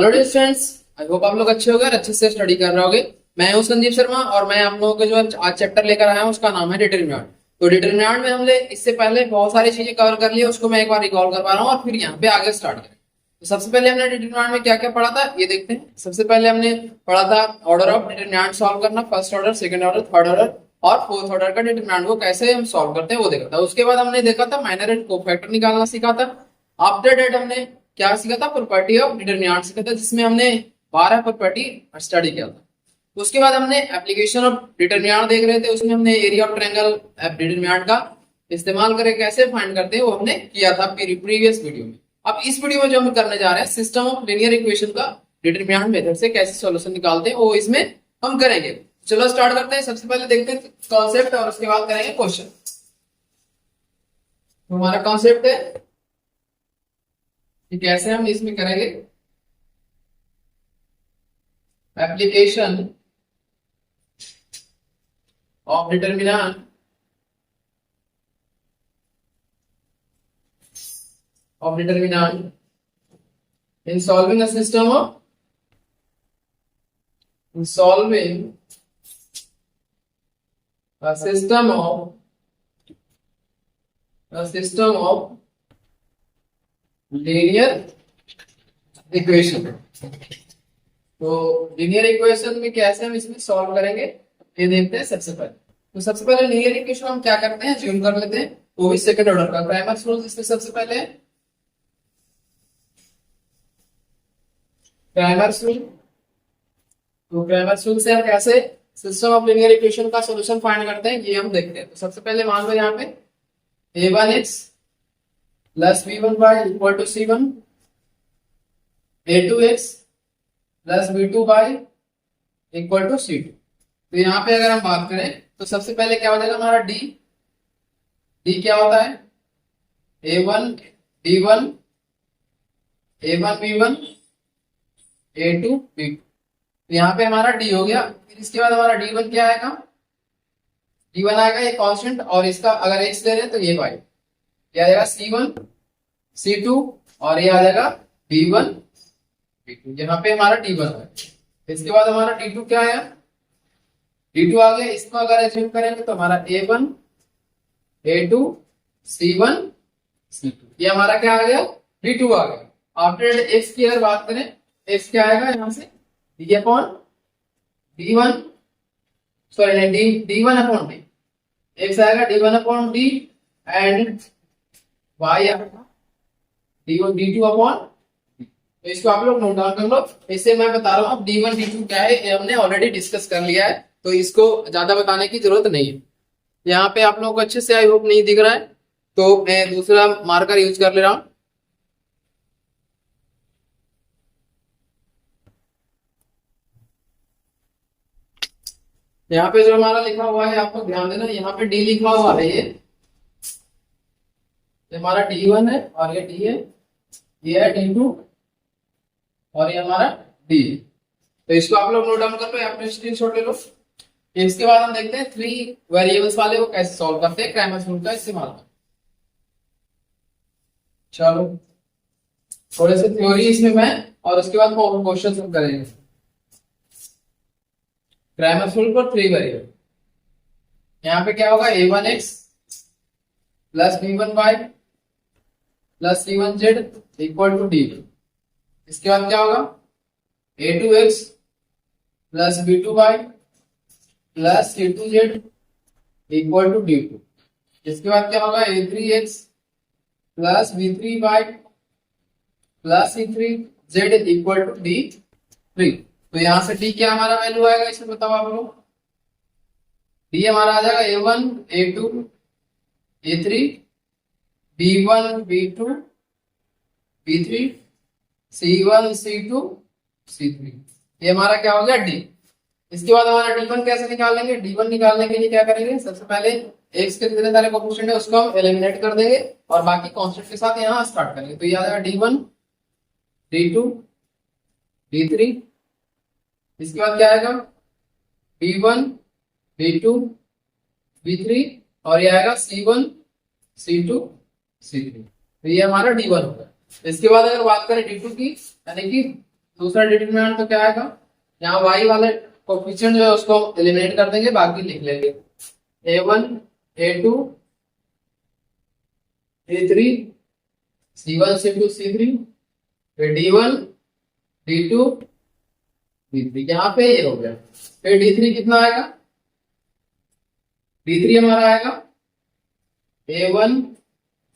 Hello dear students, I hope आप लोग अच्छे हो गए और अच्छे से स्टडी कर रहे होगे। मैं हूं संदीप शर्मा और मैं आप लोगों को जो आज चैप्टर लेकर आया हूं उसका नाम है डिटरमिनेंट। तो डिटरमिनेंट में हमने इससे पहले बहुत सारी चीजें कवर कर ली है, उसको मैं एक बार रिकॉल कर पा रहा हूँ और फिर यहाँ पे आगे स्टार्ट करें। तो सबसे पहले हमने डिटरमिनेंट में क्या क्या पढ़ा था ये देखते हैं। सबसे पहले हमने पढ़ा था ऑर्डर ऑफ डिटरमिनेंट सॉल्व करना, first order, second order, third order और फोर्थ ऑर्डर का डिटरमिनेंट को कैसे हम सॉल्व करते हैं वो देखा था। उसके बाद हमने देखा था माइनर एंड कोफैक्टर निकालना सीखा था। आफ्टर डेट हमने क्या सीखा था, प्रॉपर्टी ऑफ डिटरमिनेंट सीखा था, जिसमें हमने 12 प्रॉपर्टी स्टडी किया था। उसके बाद हमने एप्लीकेशन ऑफ डिटरमिनेंट देख रहे थे, उसमें हमने एरिया ऑफ ट्रायंगल डिटरमिनेंट का इस्तेमाल करके कैसे फाइंड करते हैं वो हमने किया था प्रीवियस वीडियो में। अब इस वीडियो में जो हम करने जा रहे हैं सिस्टम ऑफ लीनियर इक्वेशन का डिटरमिनेंट मेथड से कैसे सॉल्यूशन निकालते हैं वो इसमें हम करेंगे। चलो स्टार्ट करते हैं। सबसे पहले देखते हैं कॉन्सेप्ट और उसके बाद करेंगे क्वेश्चन। तो हमारा कॉन्सेप्ट है कि कैसे हम इसमें करेंगे application of determinant in solving a system of in solving a system of linear equation। तो लीनियर इक्वेशन में कैसे हम इसमें सॉल्व करेंगे ये देखते हैं। सबसे पहले तो सबसे पहले लीनियर इक्वेशन हम क्या करते हैं, ज्यूम कर लेते हैं, वो भी सेकंड ऑर्डर का क्राइमर्स रूल। इसमें सबसे पहले क्राइमर्स रूल। तो क्राइमर्स रूल से हम कैसे सिस्टम ऑफ लीनियर इक्वेशन का सॉल्यूशन फाइंड करते हैं ये हम देखते हैं। तो सबसे पहले मान लो यहाँ पे a1x plus b1y equal to c1, a2x plus b2y equal to c2। तो यहाँ पे अगर हम बात करें तो सबसे पहले क्या हो जाएगा हमारा d क्या होता है, a1 b1, a1 b1, a2 b2। तो यहाँ पे हमारा d हो गया। फिर इसके बाद हमारा d1 क्या आएगा, d1 आएगा ये कांस्टेंट, और इसका अगर x ले रहे हैं तो ये y, ये आ जाएगा c1 c2 और ये आ जाएगा b1 b2। यहाँ पे हमारा d1 है। इसके बाद हमारा d2 क्या आया, d2 आ गया। इसको अगर एज्यूम करेंगे तो हमारा a1 a2 c1 c2, ये हमारा क्या आ गया, d2 आ गया। आफ्टर x की अगर बात करें, x क्या आएगा यहाँ से d upon d1, sorry d1 upon d, x आएगा d1 upon d and y आएगा d1 d2 अपॉन d। तो इसको आप लोग नोट डाउन कर लो। इससे मैं बता रहा हूँ d1 d2 क्या है ये हमने ऑलरेडी डिस्कस कर लिया है, तो इसको ज्यादा बताने की जरूरत नहीं है। यहाँ पे आप लोगों को अच्छे से आई होप नहीं दिख रहा है, तो मैं दूसरा मार्कर यूज कर ले रहा हूँ। यहाँ पे जो हमारा लिखा हुआ है आपको ध्यान देना, यहाँ पे डी लिखा हुआ है, ये हमारा d1 है और ये d है, ये है d2 और ये हमारा d है। तो इसको आप लोग नोट डाउन कर लो या अपने स्क्रीनशॉट ले लो। इसके बाद हम देखते हैं 3 वेरिएबल्स वाले को कैसे सॉल्व करते हैं क्राइमर्स रूल का इस्तेमाल कर। चलो थोड़े से थ्योरी इसमें मैं और उसके बाद क्वेश्चन हम करेंगे। क्राइमर्स रूल पर 3 वेरिएबल, यहाँ पे क्या होगा a1x plus b1y plus c1z equal to d। इसके बाद क्या होगा a2x plus b2y plus c2z equal to d2। इसके बाद क्या होगा a3x plus b3y plus c3z equal to d3। तो यहां से d क्या हमारा वैल्यू आएगा इसमें बताओ आप लोग। d हमारा आ जाएगा a1 a2 a3 b1 b2 b3 c1 c2 c3, ये हमारा क्या हो गया d। इसके बाद हमारा d1 कैसे निकालेंगे, d1 निकालने के लिए क्या करेंगे, सबसे पहले x के जितने सारे कोएफिशिएंट है उसको हम एलिमिनेट कर देंगे और बाकी कांस्टेंट के साथ यहाँ स्टार्ट करेंगे। तो ये आ जाएगा d1 d2 d3। इसके बाद क्या आएगा b1 b2 b3 और ये आएगा c1 c2 c3। तो ये हमारा d1 होगा। इसके बाद अगर बात करें d2 की, यानी कि दूसरा डिटरमिनेंट तो क्या आएगा, यहाँ y वाले कोफिशिएंट जो है उसको एलिमिनेट कर देंगे, बाकी लिख लेंगे a1 a2 a3 c1 c2 c3 फिर d1 d2 d3, यहाँ पे ये हो गया। फिर d3 कितना आएगा, d3 हमारा आएगा a1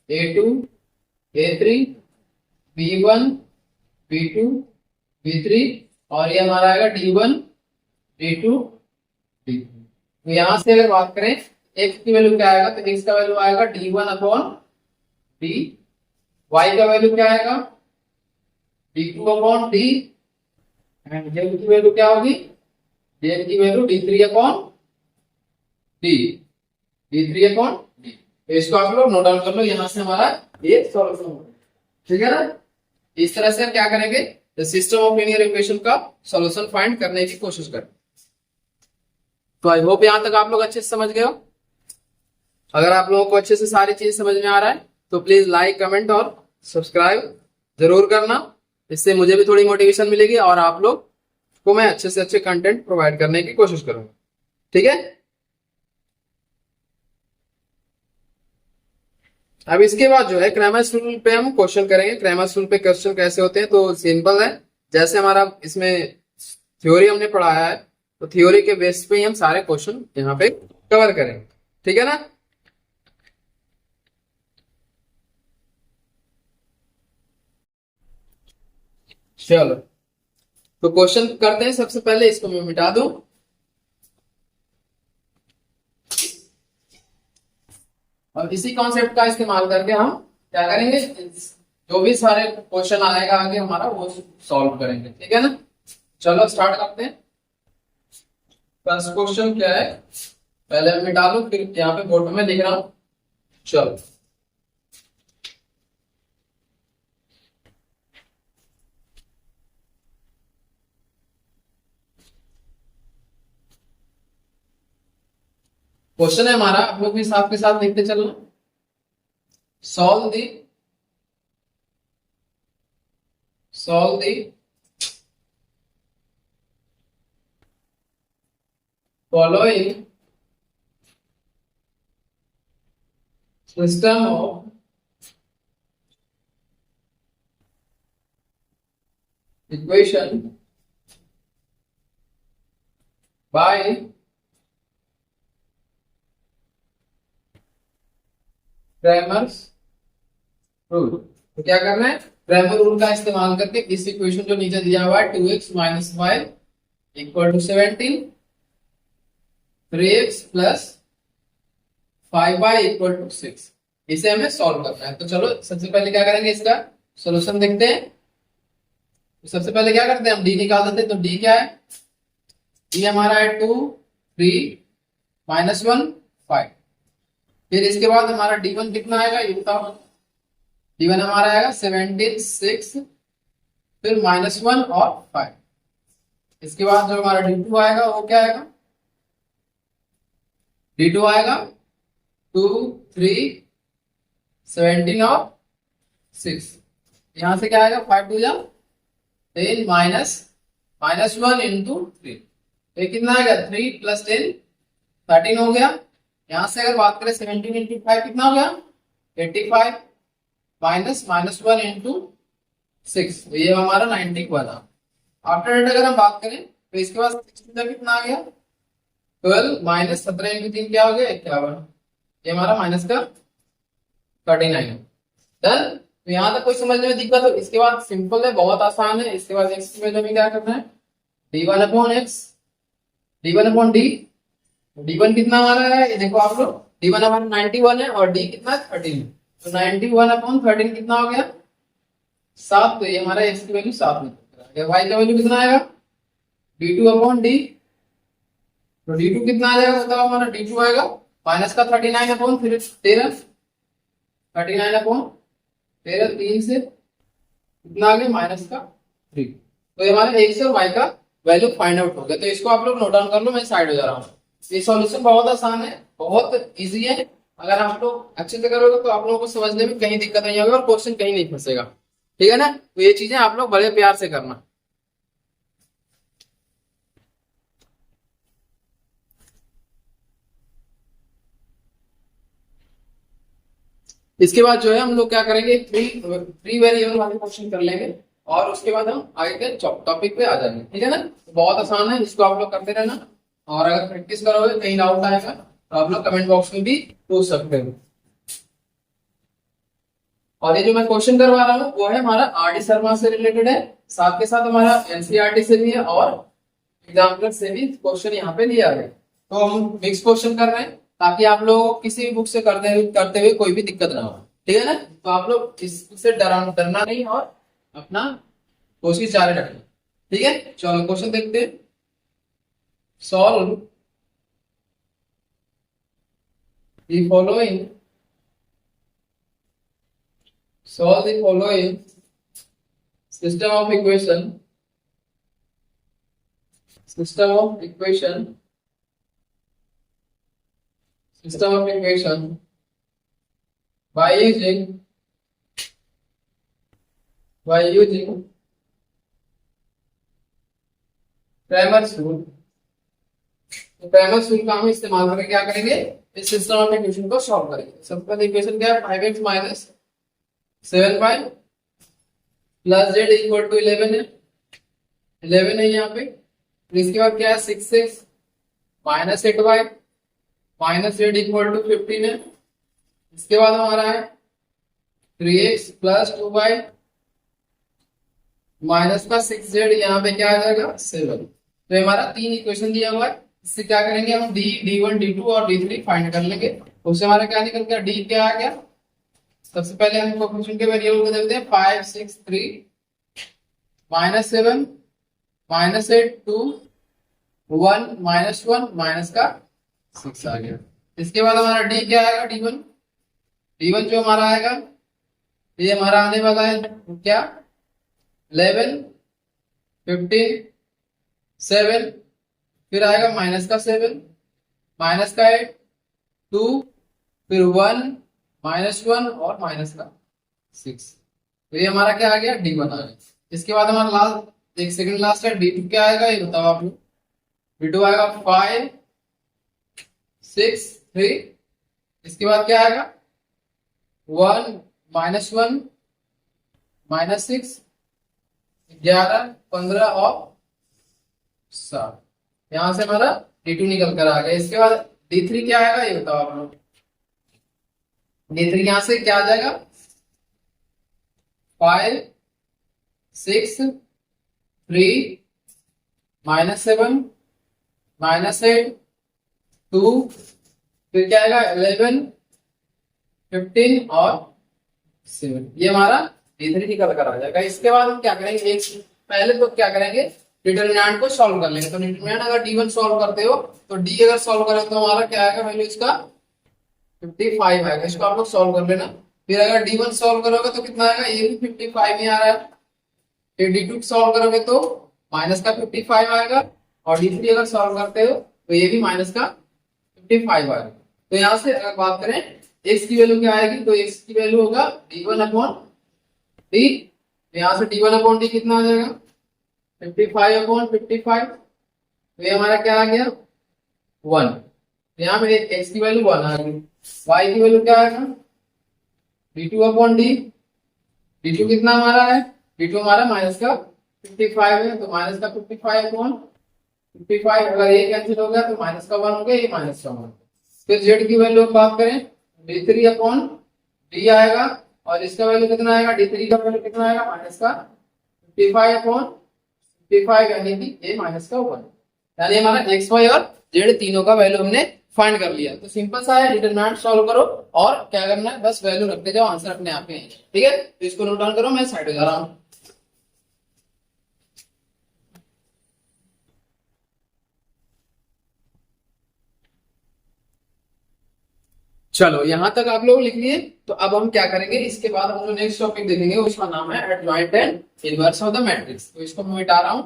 a2 a3 b1 b2 b3 और ये हमारा आएगा d1 d2 d3। तो यहां से अगर बात करें x की वैल्यू क्या आएगा, तो x का वैल्यू आएगा d1 अपॉन d, y का वैल्यू क्या आएगा d2 upon d, and z की वैल्यू क्या होगी, z की value d3 upon d, d3 upon d। तो इसको आप लोग नोट डाउन कर लो, यहां से हमारा ये सॉल्यूशन होगा। ठीक है ना, इस तरह से हम क्या करेंगे, the system of linear equation का सॉल्यूशन फाइंड करने की कोशिश करें। तो आई होप यहां तक आप लोग अच्छे से समझ गए हो। अगर आप लोगों को अच्छे से सारी चीज समझ में आ रहा है तो प्लीज लाइक कमेंट और सब्सक्राइब जरूर करना, इससे मुझे भी थोड़ी मोटिवेशन मिलेगी और आप लोग को मैं अच्छे से अच्छे कंटेंट प्रोवाइड करने की कोशिश करूंगा। ठीक है, अब इसके बाद जो है क्रैमर्स रूल पे हम क्वेश्चन करेंगे। क्रैमर्स रूल पे क्वेश्चन कैसे होते हैं, तो सिंपल है, जैसे हमारा इसमें थ्योरी हमने पढ़ाया है तो थ्योरी के बेस पे ही हम सारे क्वेश्चन यहाँ पे कवर करेंगे। ठीक है ना, चलो तो क्वेश्चन करते हैं। सबसे पहले इसको मैं मिटा दूं और इसी कॉन्सेप्ट का इस्तेमाल करके हम क्या करेंगे, जो भी सारे क्वेश्चन आएगा आगे हमारा वो सॉल्व करेंगे। ठीक है ना, चलो स्टार्ट करते हैं। फर्स्ट क्वेश्चन क्या है, पहले मैं मिटा लूं फिर यहाँ पे बोर्ड में लिख रहा हूं। चलो क्वेश्चन है हमारा, आप लोग भी साथ के साथ लिखते चलो। Solve the following system of equation by Cramer's rule. तो क्या करना है, क्रैमर रूल का इस्तेमाल करके इस इक्वेशन जो नीचे दिया हुआ है 2x minus y equal to 17, 3x plus 5y equal to 6, इसे हमें सॉल्व करना है। तो चलो सबसे पहले क्या करेंगे, इसका सॉल्यूशन देखते हैं। तो सबसे पहले क्या करते हैं, हम d निकाल देते हैं। तो d क्या है, d हमारा है 2 3 माइनस 1 5। फिर इसके बाद हमारा d1 कितना आएगा, ये बताओ। d1 हमारा आएगा 17 6 फिर माइनस 1 और 5। इसके बाद जो हमारा d2 आएगा वो क्या आएगा, d2 आएगा 2 3 17 और 6। यहां से क्या आएगा 5 2 जा 10 माइनस 1 इंटू 3, तो कितना आएगा 3 प्लस 10 13 हो गया। यहां से अगर बात करें 17 इंटू 5 कितना हो गया 85 माइनस 1 इंटू 6, तो ये हमारा 90 बना। आफ्टर डेट अगर हम बात करें तो इसके बाद 16 कितना आ गया 12 माइनस 17 इंटू 3 क्या हो गया 51, ये हमारा माइनस का 39 डन। तो यहां तक कोई समझने में दिक्कत हो, इसके बाद सिंपल है, बहुत आसान है। इसके बाद x की वैल्यू में क्या करना है, d1 upon x d1 upon d। d1 कितना हमारा है, ये देखो आप लोग, d1 हमारा 91 है और d कितना 13 है, तो 91 अपॉन 13 कितना हो गया 7, तो ये हमारा x की वैल्यू 7 में। y का वैल्यू कितना आएगा d2 अपॉन d, तो d2 कितना आ जाएगा बताओ, हमारा d2 आएगा माइनस का 39 अपॉन फिर 13 39 अपॉन 13 3 से कितना आ गया माइनस का 3, तो ये हमारा x और y का वैल्यू फाइंड आउट हो गया। तो इसको आप लोग नोट डाउन कर लो, मैं साइड हो जा रहा हूँ। ये सॉल्यूशन बहुत आसान है, बहुत इजी है, अगर आप लोग अच्छे से करोगे तो आप लोगों को समझने में कहीं दिक्कत नहीं होगी और क्वेश्चन कहीं नहीं फंसेगा। ठीक है ना, तो ये चीजें आप लोग बड़े प्यार से करना। इसके बाद जो है हम लोग क्या करेंगे, फ्री वेरिएबल वाले क्वेश्चन कर लेंगे और उसके बाद हम आगे के टॉपिक पे आ जाएंगे, ठीक है ना। बहुत आसान है, इसको आप लोग करते रहना और अगर प्रैक्टिस करोगे कहीं डाउट आएगा तो आप लोग कमेंट बॉक्स में भी पूछ सकते हो। और ये जो मैं क्वेश्चन करवा रहा हूँ वो है हमारा आर डी शर्मा से रिलेटेड है, साथ के साथ हमारा एनसीईआरटी से भी है और एग्जाम्पल से भी क्वेश्चन यहाँ पे दिया है। तो हम मिक्स क्वेश्चन कर रहे हैं ताकि आप लोग किसी भी बुक से करते हुए कोई भी दिक्कत ना हो, ठीक है ना। तो आप लोग इससे डरना नहीं और अपना कोशिश जारी रखना, ठीक है। चलो क्वेश्चन देखते हैं। Solve the following solve the following system of equation by using Cramer's rule। तो Cramer's rule का हम इस्तेमाल करके क्या करेंगे, इस सिस्टम ऑफ इक्वेशन को सॉल्व करेंगे। सबसे पहले इक्वेशन क्या है, 5x minus 7y plus z equal to 11 है, 11 है यहाँ पे। इसके बाद क्या है, 6x minus 8y minus z equal to 15 है। इसके बाद हमारा है 3x प्लस 2y माइनस का 6z, यहाँ पे क्या आ जाएगा 7। तो हमारा 3 इक्वेशन दिया हुआ है, इससे क्या करेंगे हम d1 d2 और d3 फाइंड कर लेंगे। उससे हमारा क्या निकल गया, d क्या आ गया। सबसे पहले हम कोएफिशिएंट के वेरिएबल को देखते हैं, 5 6 3 माइनस 7 माइनस 8 2 1 माइनस 1 माइनस का 6 आ गया। इसके बाद हमारा d क्या आएगा, d1 जो हमारा आएगा ये हमारा आने वाला है क्या 11 15 7, फिर आएगा माइनस का 7 माइनस का 8 2 फिर 1 माइनस 1 और माइनस का 6। तो ये हमारा क्या आ गया, d1 आ गया। इसके बाद हमारा लास्ट एक सेकंड लास्ट है, d2 क्या आएगा ये बताओ आप लोग। d2 आएगा 5 6 3, इसके बाद क्या आएगा 1 माइनस 1 माइनस 6 11 15 और 7। यहां से हमारा d2 निकल कर आ गया। इसके बाद d3 क्या आएगा ये बताओ आप लोग। d3 यहां से क्या आ जाएगा 5 6 3 माइनस 7 माइनस 8 2, फिर क्या आएगा 11 15 और 7। ये हमारा d3 निकल कर आ जाएगा। इसके बाद हम क्या करेंगे, एक पहले तो क्या करेंगे डिटरमिनेंट को सॉल्व कर लेंगे। तो डिटरमिनेंट अगर d1 सॉल्व करते हो तो d अगर सॉल्व करें तो हमारा क्या आएगा वैल्यू इसका 55 आएगा। इसको आप लोग सॉल्व कर लेना। फिर अगर d1 सॉल्व करोगे तो कितना आएगा, ये भी 55 ही आ रहा है। फिर d2 सॉल्व करोगे तो माइनस का 55 आएगा और d3 अगर सॉल्व करते हो तो ये भी माइनस का 55 आएगा। तो यहाँ से अगर बात करें x की वैल्यू क्या आएगी, तो x की वैल्यू होगा d1 अपॉन d। यहाँ से d1 अपॉन d कितना आ जाएगा 55 अपॉन 55। तो ये हमारा क्या आ गया 1। यहाँ पे x की वैल्यू 1 आ गई। y की वैल्यू क्या आएगा d2 अपॉन d। d2 कितना हमारा है, d2 हमारा माइनस का 55 है, तो माइनस का 55 अपॉन 55। अगर ये कैंसिल हो गया तो माइनस का 1 हो गया, ये माइनस का 1। फिर z की वैल्यू बात करें d3 अपॉन d आएगा और इसका वैल्यू कितना आएगा, d3 का वैल्यू कितना आएगा माइनस का 55 अपॉन 55, यानी कि ये माइनस का 1। यानी हमारा x y और z तीनों का वैल्यू हमने फाइंड कर लिया। तो सिंपल सा है, डिटरमिनेंट सॉल्व करो और क्या करना है बस वैल्यू रखते जाओ, आंसर अपने आप ही है। ठीक है, तो इसको नोट डाउन करो, मैं साइड हो जा रहा हूँ। चलो यहां तक आप लोग लिख लिए। तो अब हम क्या करेंगे, इसके बाद हम जो नेक्स्ट टॉपिक देखेंगे उसका नाम है adjoint and inverse of the matrix. तो इसको मैं मिटा रहा हूं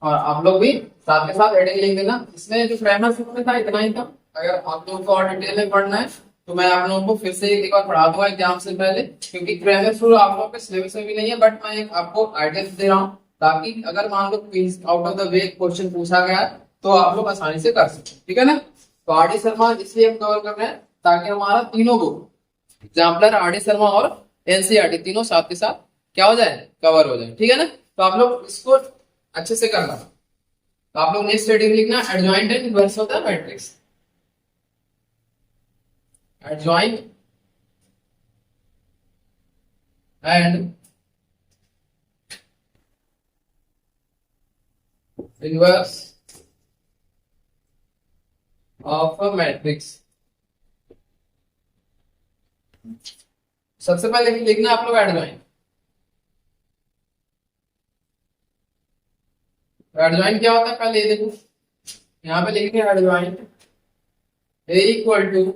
और आप लोग भी साथ के साथ हेडिंग लिख देना। इसमें जो क्रेमर्स रूल में था इतना ही था। अगर आप लोगों को और डिटेल में पढ़ना है तो मैं आप लोगों को फिर से एक बार पढ़ा दूंगा एग्जाम से पहले, क्योंकि क्रेमर्स रूल आप लोगों के सिलेबस में भी नहीं है, बट मैं एक आपको आइडिया दे रहा हूँ ताकि अगर मान लो out of the way question पूछा गया तो आप लोग आसानी से कर सकते। ठीक है ना। तो आर डी शर्मा इसलिए हम कवर कर रहे हैं ताकि हमारा तीनों book exemplar, R D Sharma और एनसीईआरटी तीनों साथ के साथ क्या हो जाए, कवर हो जाए। ठीक है ना। तो आप लोग इसको अच्छे से करना। तो आप लोग नेक्स्ट हेडिंग लिखना adjoint and inverse of the matrix. Adjoint and inverse of a matrix. सबसे पहले लिखना आप लोग एडजॉइंट। एडजॉइंट क्या होता है पहले ये देखो, यहाँ पे लिखेंगे एडजॉइंट ए इक्वल टू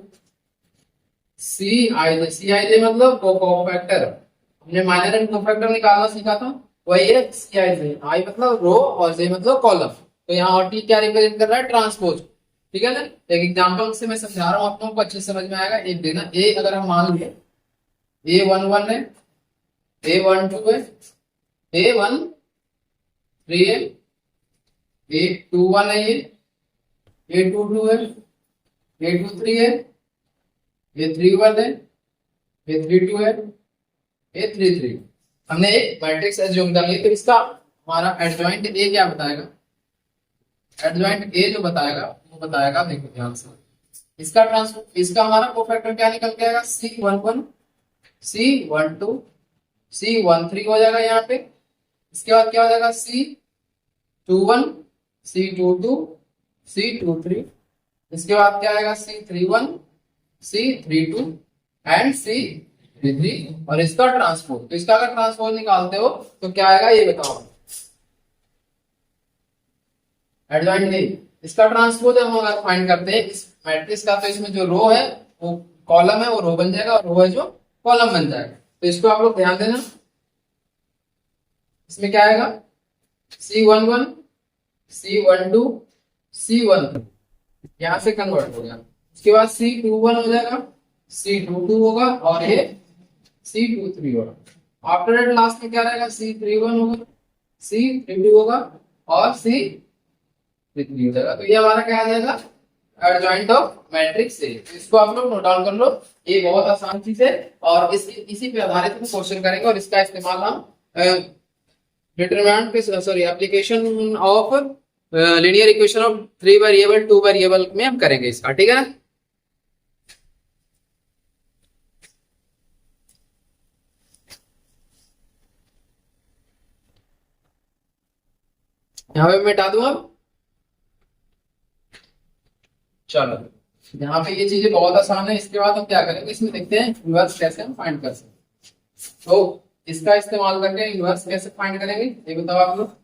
सी आई जे। सी आई जे मतलब कोफैक्टर, हमने माइनर एंड कोफैक्टर निकालना सीखा था, वही है सी आई जे। आई मतलब रो और जे मतलब कॉलम। तो यहाँ और टी क्या रिप्रेजेंट कर रहा है, ट्रांसपोज। ठीक है ना। एक एग्जांपल से मैं समझा रहा हूँ, आप लोगों को अच्छे से समझ में आएगा। एक देना ए, अगर हम मान लें ए वन वन है, ए वन टू है, ए वन थ्री है, ए टू वन है, ये टू टू है, ए टू थ्री है, ये थ्री वन है, ये थ्री टू है, ये थ्री थ्री। हमने एक मैट्रिक्स एज्यूम कर लिया। तो इसका हमारा एडजॉइंट ए क्या बताएगा, एडजॉइंट ए जो बताएगा वो बताएगा, देखो ध्यान से, इसका हमारा कोफैक्टर क्या निकल के आएगा, C one one, C one two, C one three हो जाएगा यहाँ पे। इसके बाद क्या हो जाएगा, C two one, C two two, C two three. इसके बाद क्या आएगा, C three one, C three two and C three three. और इसका ट्रांसपोज, तो इसका अगर ट्रांसपोज निकालते हो तो क्या आएगा ये बताओ, एडजॉइंट ए। इसका ट्रांसपोज हम अगर फाइंड करते हैं इस मैट्रिक्स का, तो इसमें जो रो है वो कॉलम है, वो रो बन जाएगा, और रो है जो कॉलम बन जाएगा। तो इसको आप लोग ध्यान देना। इसमें क्या आएगा, C one one, C one two, C one, यहां से कन्वर्ट हो गया। उसके बाद सी टू वन हो जाएगा, सी टू टू होगा, और ये सी टू थ्री होगा। आफ्टर दैट लास्ट में क्या रहेगा, सी थ्री वन होगा, सी थ्री टू होगा, और सी थ्री थ्री हो जाएगा। तो ये हमारा क्या आ जाएगा, एडजॉइंट ऑफ मैट्रिक्स ए। इसको आप लोग नोट डाउन कर लो, ये बहुत आसान चीज है, और इसी पे आधारित हम क्वेश्चन करेंगे, और इसका इस्तेमाल हम डिटरमिनेंट पे, sorry application of linear equation of three variable two variable में हम करेंगे इसका। ठीक है ना। यहाँ पे मैं हटा दूं अब। चलो, यहाँ पे ये चीजें बहुत आसान है। इसके बाद हम क्या करेंगे, इसमें देखते हैं इनवर्स कैसे हम फाइंड कर सकते हैं। तो इसका इस्तेमाल करके इनवर्स कैसे फाइंड करेंगे ये बताओ आप लोग।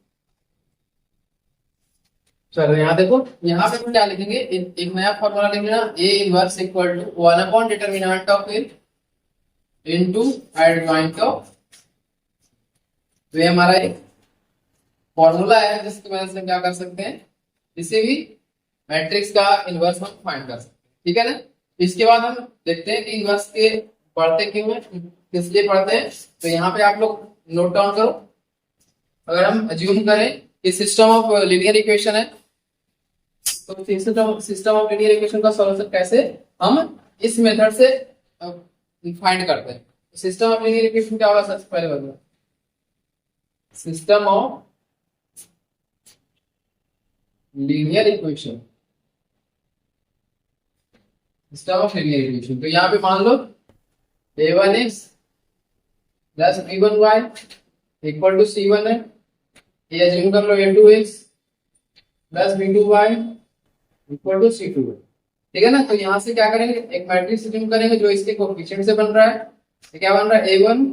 चलो यहाँ देखो, यहाँ पे हम क्या लिखेंगे, एक नया फॉर्मूला लिख लेना, A inverse equal to one upon determinant of A into adjoint of. तो ये हमारा एक फॉर्मूला है जिसकी मदद से हम क्या कर सकते हैं, किसी भी मैट्रिक्स का इनवर्स हम फाइंड कर सकते हैं। ठीक है ना। इसके बाद हम देखते हैं कि इनवर्स के पढ़ते क्यों है, किस लिए पढ़ते हैं। तो यहाँ पे आप लोग नोट डाउन करो। अगर हम अज्यूम करें कि सिस्टम ऑफ लीनियर इक्वेशन है, तो सिस्टम ऑफ लीनियर इक्वेशन का सॉल्यूशन कैसे हम इस मेथड से फाइंड करते हैं। सिस्टम ऑफ लीनियर इक्वेशन क्या होगा, सबसे पहले बताओ, system of linear equation, system of linear equation. तो यहाँ पे मान लो a1x plus b1y equal to c1 है, ये अज्यूम कर लो a2x plus b2y equal to c2 है। ठीक है ना। तो यहाँ से क्या करेंगे, एक मैट्रिक्स अज्यूम करेंगे जो इसके कोएफिशिएंट से बन रहा है। तो क्या बन रहा है, a1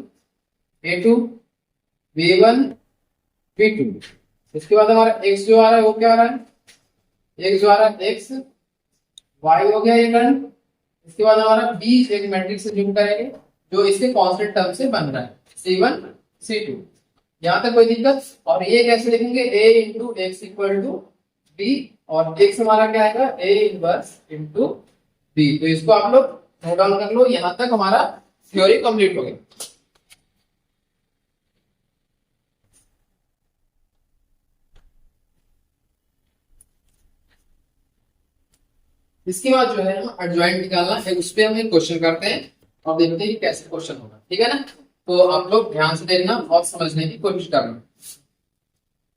a2 b1 b2। इसके बाद हमारा x जो आ रहा है वो क्या आ रहा है, x जो आ रहा है x, y हो गया ये टर्म। इसके बाद हमारा b एक मैट्रिक्स अज्यूम करेंगे जो इसके कांस्टेंट टर्म से बन रहा है, c1 c2। यहां तक कोई दिक्कत। और ये कैसे लिखेंगे, a into x equal to b, और x हमारा क्या आएगा, a इनवर्स इंटू b। तो इसको आप लोग नोट डाउन कर लो। यहां तक हमारा थ्योरी कंप्लीट हो गया। इसके बाद जो है हम एडजॉइंट निकालना है, उस पर हम एक क्वेश्चन करते हैं और देखते हैं कि कैसे क्वेश्चन होगा। ठीक है ना, तो आप लोग ध्यान से देखना और समझने की कोशिश करना।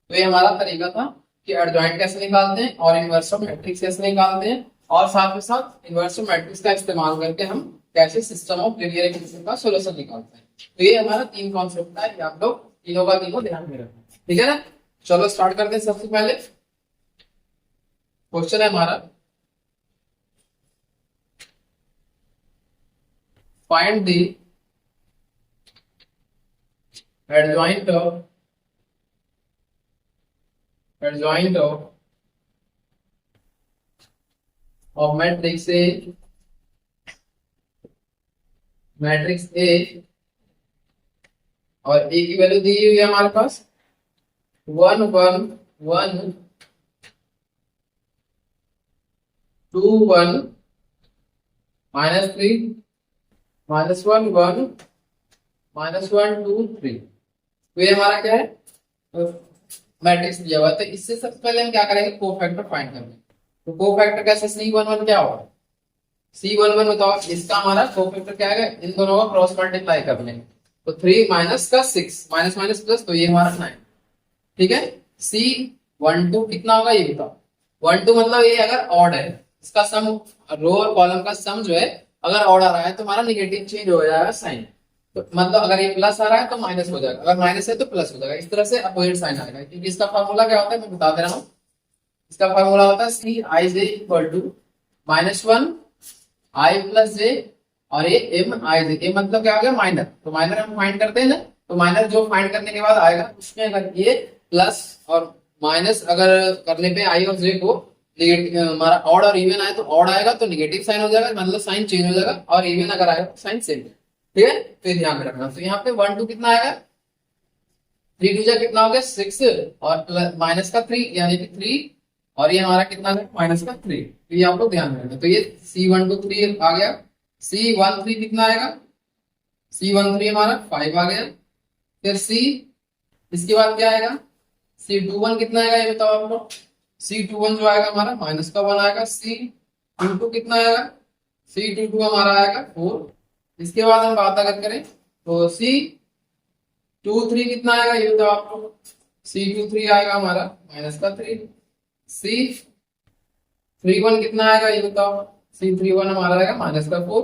तो ये हमारा तरीका था कि एडजॉइंट कैसे निकालते हैं और इनवर्स ऑफ मैट्रिक्स कैसे निकालते हैं, और साथ ही साथ इनवर्स ऑफ मैट्रिक्स का इस्तेमाल करके हम कैसे सिस्टम ऑफ लीनियर इक्वेशन का सॉल्यूशन निकालते हैं। तो ये हमारा 3 कॉन्सेप्ट है, ये आप लोग तीनों का तीनों ध्यान में रखना। ठीक है ना, चलो स्टार्ट करते हैं। सबसे पहले क्वेश्चन है हमारा, find the adjoint of matrix A और A की वैल्यू दी हुई है हमारे पास 1 1 1 2 1 -3 -1 1 -1 2 3। तो ये हमारा क्या है, मैट्रिक्स दिया हुआ है। तो इससे सबसे पहले हम क्या करेंगे, कोफैक्टर फाइंड करेंगे। तो कोफैक्टर कैसे, C11 क्या होगा, C11 बताओ, इसका हमारा कोफैक्टर क्या है, इन दोनों का क्रॉस मल्टीप्लाई कर लेंगे। तो 3 माइनस का 6 माइनस माइनस प्लस, तो ये हमारा 9। ठीक है, C12 कितना होगा ये बताओ। 12 मतलब ये अगर ऑड है, इसका सम रो और कॉलम का सम जो है अगर ऑड आ रहा है तो हमारा निगेटिव चेंज हो जाएगा साइन। तो मतलब अगर ये प्लस आ रहा है तो माइनस हो जाएगा, अगर माइनस है तो प्लस हो जाएगा। इस तरह से अपोजिट साइन आएगा, क्योंकि इसका फार्मूला क्या होता है मैं बता दे रहा हूँ। इसका फार्मूला होता है सी आई J equal to -1 I plus जे और ये एम आई जे। ए मतलब क्या हो गया, माइनर। तो माइनर हम फाइंड करते हैं ना, तो माइनर जो फाइंड करने के बाद आएगा उसमें अगर ये प्लस और माइनस अगर करने पे आई और जे को हमारा ऑड और इवन आए तो ऑड आएगा तो निगेटिव साइन हो जाएगा, मतलब साइन चेंज हो जाएगा, और इवन अगर आएगा तो साइन सेम। ठीक है, तो ध्यान में रखना। तो यहाँ पे 1 2 कितना आएगा, 3 2 जा कितना हो गया 6 और माइनस का 3 यानी कि 3, और ये हमारा कितना है माइनस का 3। तो ये आप लोग ध्यान में रखना। तो ये C12 आ गया, C13 कितना आएगा, C13 हमारा 5 आ गया। फिर C इसके बाद क्या आएगा, C21 कितना आएगा ये बताओ आप लोग। C21 जो आएगा हमारा माइनस का 1 आएगा। C22 कितना आएगा, C22 हमारा आएगा 4। इसके बाद हम बात अगर करें तो C23 कितना आएगा ये बताओ आप लोग। C23 आएगा हमारा माइनस का 3। C31 कितना आएगा ये बताओ। C31 हमारा आएगा माइनस का 4।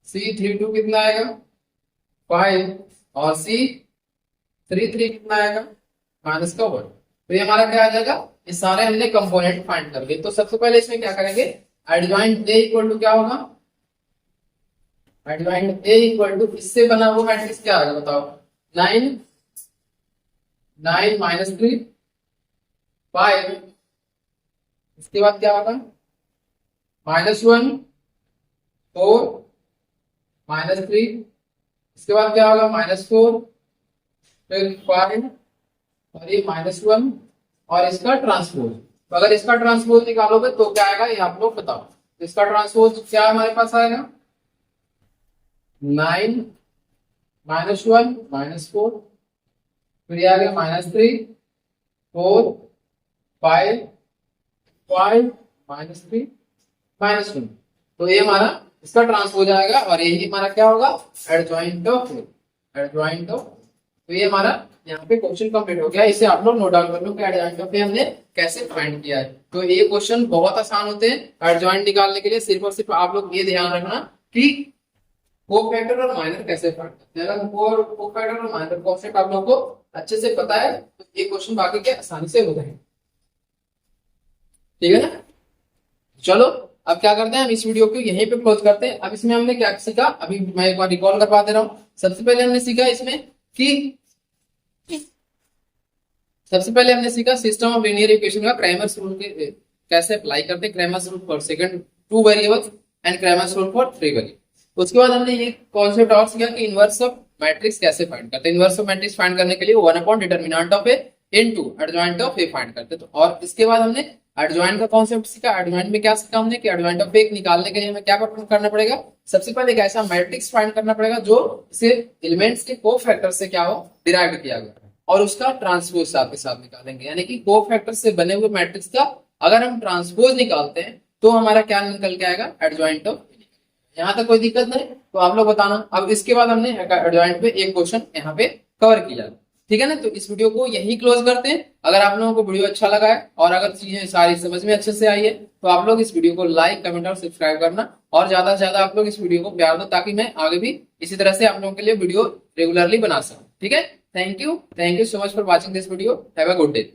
C32 कितना आएगा 5 और C33 कितना आएगा माइनस का 1। तो ये हमारा क्या आ जाएगा, ये सारे हमने कंपोनेंट फाइंड कर लिए। तो सबसे पहले इसमें क्या करेंगे, एडजॉइंट A इक्वल टू क्या होगा, एडजॉइंट A इक्वल टू इससे बना हुआ मैट्रिक्स क्या आएगा बताओ। 9 9 -3 5, इसके बाद क्या होगा -1 4 -3, इसके बाद क्या होगा -4 फिर 5 और ये -1 और इसका ट्रांसपोज। तो अगर इसका ट्रांसपोज निकालोगे तो क्या आएगा ये आप लोग बताओ। इसका ट्रांसपोज क्या हमारे पास आएगा 9 -1 -4, फिर ये आ गया -3 4 5 5 -3 -1। तो ये हमारा इसका ट्रांसपोज आएगा और यही हमारा क्या होगा एडजॉइंट ऑफ। तो ये हमारा यहाँ पे क्वेश्चन कंप्लीट हो गया। इसे आप लोग नोट डाउन कर लो कि एडजॉइंट ऑफ हमने कैसे फाइंड किया है। तो ये क्वेश्चन बहुत आसान होते हैं एडजॉइंट निकालने के लिए। सिर्फ और सिर्फ आप लोग ये ध्यान रखना कि कोफैक्टर और माइनर कैसे फाइंड करते हैं। अगर कोफैक्टर और माइनर कॉन्सेप्ट आप लोगों को अच्छे से पता है तो ये क्वेश्चन बाकी के आसानी से हो जाएंगे। ठीक है ना, चलो अब क्या करते हैं, हम इस वीडियो को यहीं पे क्लोज करते हैं। अब इसमें हमने क्या सीखा, अभी मैं एक बार रिकॉल करवा दे रहा हूँ। सबसे पहले हमने सीखा सिस्टम ऑफ लीनियर इक्वेशन का क्रैमर्स रूल के कैसे अप्लाई करते हैं। Cramer's rule for second 2 variables and Cramer's rule for 3 variable. उसके बाद हमने ये कॉन्सेप्ट और सीखा कि इनवर्स ऑफ मैट्रिक्स कैसे फाइंड करते हैं। इनवर्स ऑफ मैट्रिक्स फाइंड करने के लिए 1/डिटर्मिनेंट of A into adjoint of A find करते हैं। तो और इसके बाद हमने एडजॉइंट का कॉन्सेप्ट सीखा। एडजॉइंट में क्या सीखा हमने कि एडजॉइंट ऑफ ए निकालने के लिए हमें क्या करना पड़ेगा, सबसे पहले एक ऐसा मैट्रिक्स फाइंड करना पड़ेगा जो इसे एलिमेंट्स के कोफैक्टर से क्या हो डिराइव किया गया और उसका ट्रांसपोज साथ के साथ निकालेंगे। यानी कि कोफैक्टर से बने हुए मैट्रिक्स का अगर हम ट्रांसपोज निकालते हैं तो हमारा क्या निकल के आएगा, एडजॉइंट ऑफ। यहाँ तक कोई दिक्कत नहीं, तो आप लोग बताना। अब इसके बाद हमने एडजॉइंट पे एक क्वेश्चन यहाँ पे कवर किया, ठीक है ना। तो इस वीडियो को यही क्लोज करते हैं। अगर आप लोगों को वीडियो अच्छा लगा है और अगर चीजें सारी समझ में अच्छे से आई है, तो आप लोग इस वीडियो को लाइक, कमेंट और सब्सक्राइब करना, और ज्यादा से ज्यादा आप लोग इस वीडियो को प्यार दो, ताकि मैं आगे भी इसी तरह से आप लोगों के लिए वीडियो रेगुलरली बना सकूं, ठीक है। Thank you so much for watching this video. Have a good day.